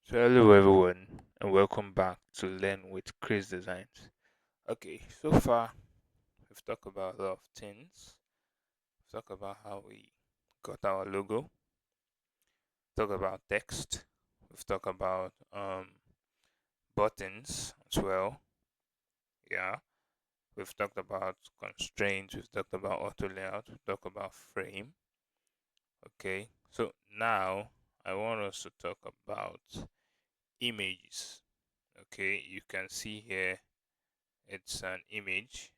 So hello everyone and welcome back to Learn with Chris Designs. Okay, so far we've talked about a lot of things. We've talked about how we got our logo, talked about text, we've talked about buttons as well. Yeah. We've talked about constraints, we've talked about auto layout, we've talked about frame. Okay. So now I want us to talk about images. Okay, you can see here it's an image.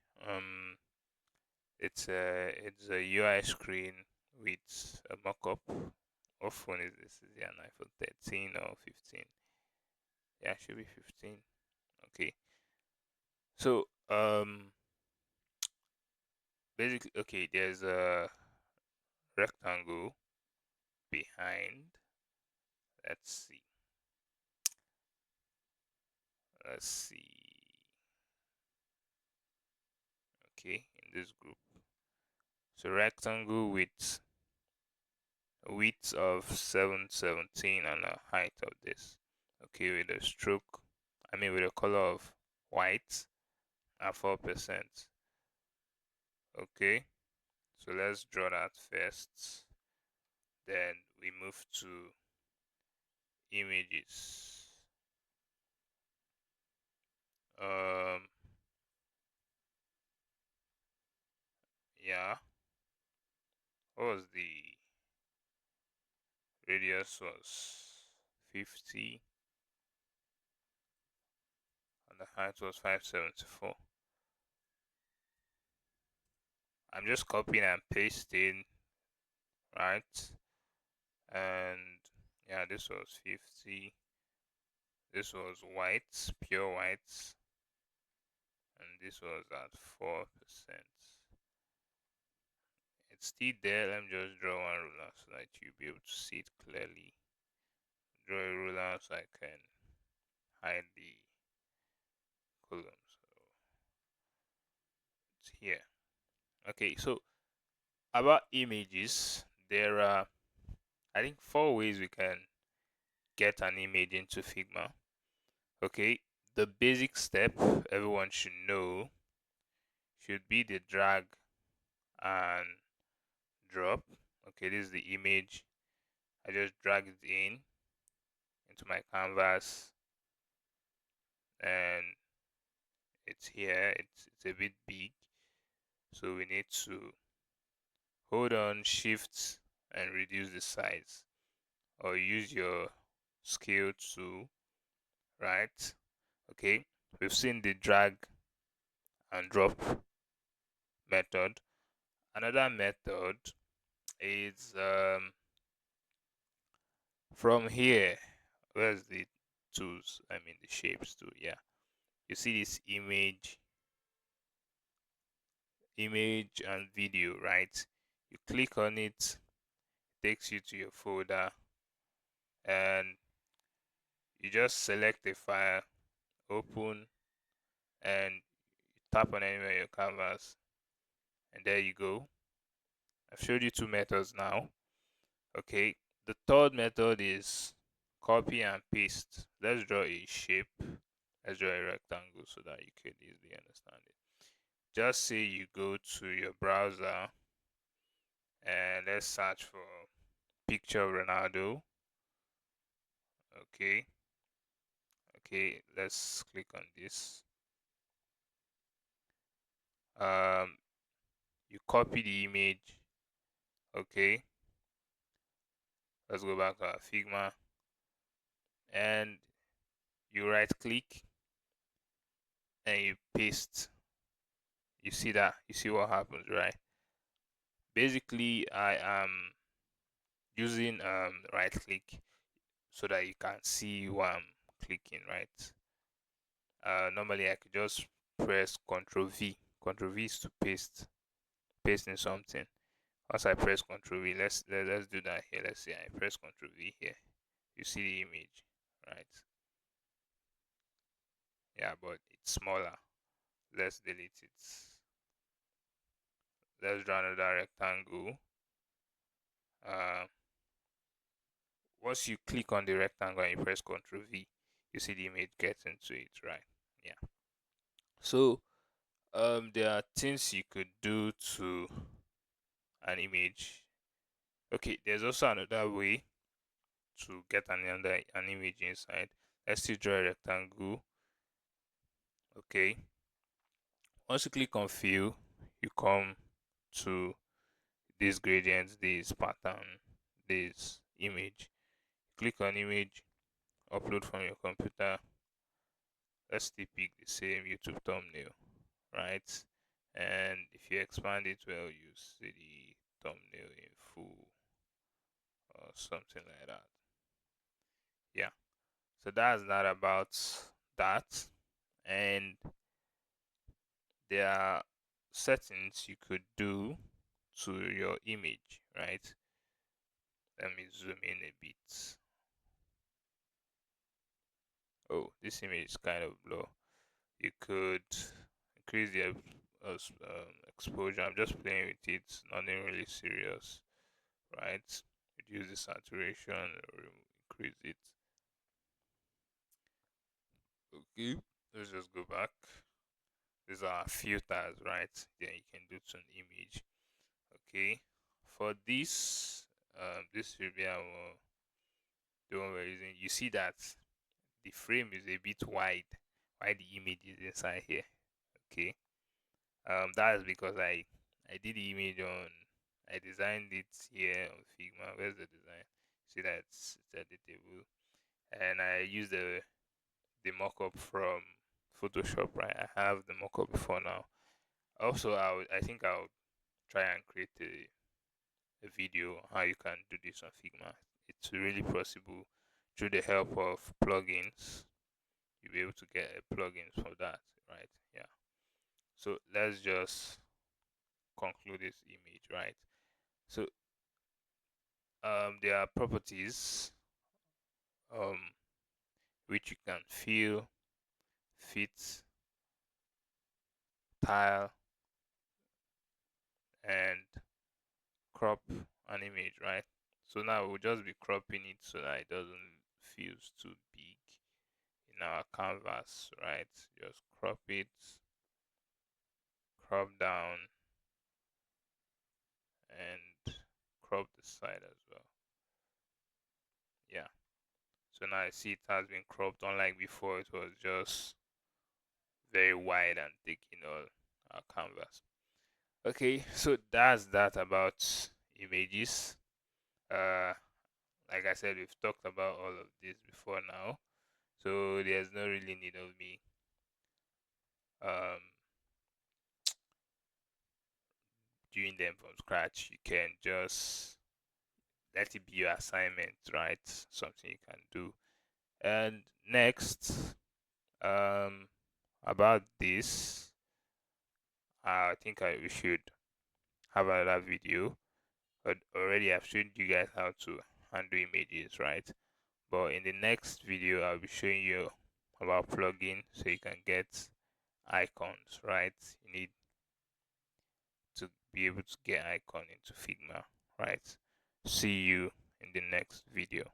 It's a UI screen with a mockup. What phone is this? Is it an iPhone 13 or 15? Yeah, it should be 15. Okay. So basically, okay, there's a rectangle behind. Let's see. Let's see. Okay, in this group. So rectangle with a width of 717 and a height of this. Okay, with a stroke. With a color of white at 4%. Okay, so let's draw that first. Then we move to images. Um, yeah, what was the radius was 50 and the height was 574. I'm just copying and pasting, right? And yeah, this was 50. This was white, pure white, and this was at 4%. It's still there. Let me just draw one ruler so that you'll be able to see it clearly. Draw a ruler so I can hide the column. So it's here. Okay, so about images, there are I think 4 ways we can get an image into Figma. Okay, the basic step everyone should know should be the drag and drop. Okay, this is the image. I just drag it in into my canvas and it's here. It's a bit big, so we need to hold on shift and reduce the size, or use your scale tool, right? Okay, we've seen the drag and drop method. Another method is from here. Where's the tools? The shapes tool. Yeah, you see this image and video, right? You click on it, takes you to your folder, and you just select a file, open, and you tap on anywhere in your canvas, and there you go. I've showed you two methods now. Okay, the third method is copy and paste. Let's draw a shape. Let's draw a rectangle so that you can easily understand it. Just say you go to your browser and let's search for picture of Ronaldo. Okay, let's click on this. Um, you copy the image. Okay, let's go back to our Figma and you right click and you paste. You see that? You see what happens, right? Basically, I am using right click so that you can see what I'm clicking, right? Normally I could just press Ctrl V. Ctrl V is to pasting something. Once I press Ctrl V, let's do that here. Let's say I press Ctrl V here. You see the image, right? Yeah, but it's smaller. Let's delete it. Let's draw another rectangle. Uh, once you click on the rectangle and you press Ctrl V, you see the image gets into it, right? Yeah. So there are things you could do to an image. Okay, there's also another way to get an image inside. Let's still draw a rectangle. Okay. Once you click on fill, you come to this gradient, this pattern, this image. Click on image, upload from your computer. Let's still pick the same YouTube thumbnail, right? And if you expand it well, you see the thumbnail in full or something like that. Yeah. So that's not about that. And there are settings you could do to your image, right? Let me zoom in a bit. Oh, this image is kind of low. You could increase the exposure. I'm just playing with it, nothing really serious, right? Reduce the saturation or increase it. Okay, let's just go back. These are filters, right? Then you can do to an image. Okay, for this, this will be our the one we're using. You see that the frame is a bit wide, while the image is inside here. Okay, that is because I did the image on, I designed it here on Figma. Where's the design? See that it's editable, and I used the mockup from Photoshop. Right, I have the mockup before now. Also, I think I'll try and create a video on how you can do this on Figma. It's really possible through the help of plugins. You'll be able to get a plugins for that, right? Yeah. So let's just conclude this image, right? So there are properties um which you can fill, fit, tile, and crop an image, right? So now we'll just be cropping it so that it doesn't feel too big in our canvas, right? Just crop it, crop down, and crop the side as well. Yeah. So now I see it has been cropped, unlike before it was just very wide and taking all our canvas. Okay, so that's that about images. Uh, like I said, we've talked about all of this before now, so there's no really need of me um doing them from scratch. You can just let it be your assignment, right? Something you can do. And next, um, about this, I think we should have another video. But already I've shown you guys how to handle images, right? But in the next video, I'll be showing you about plugin so you can get icons, right? You need to be able to get icon into Figma, right? See you in the next video.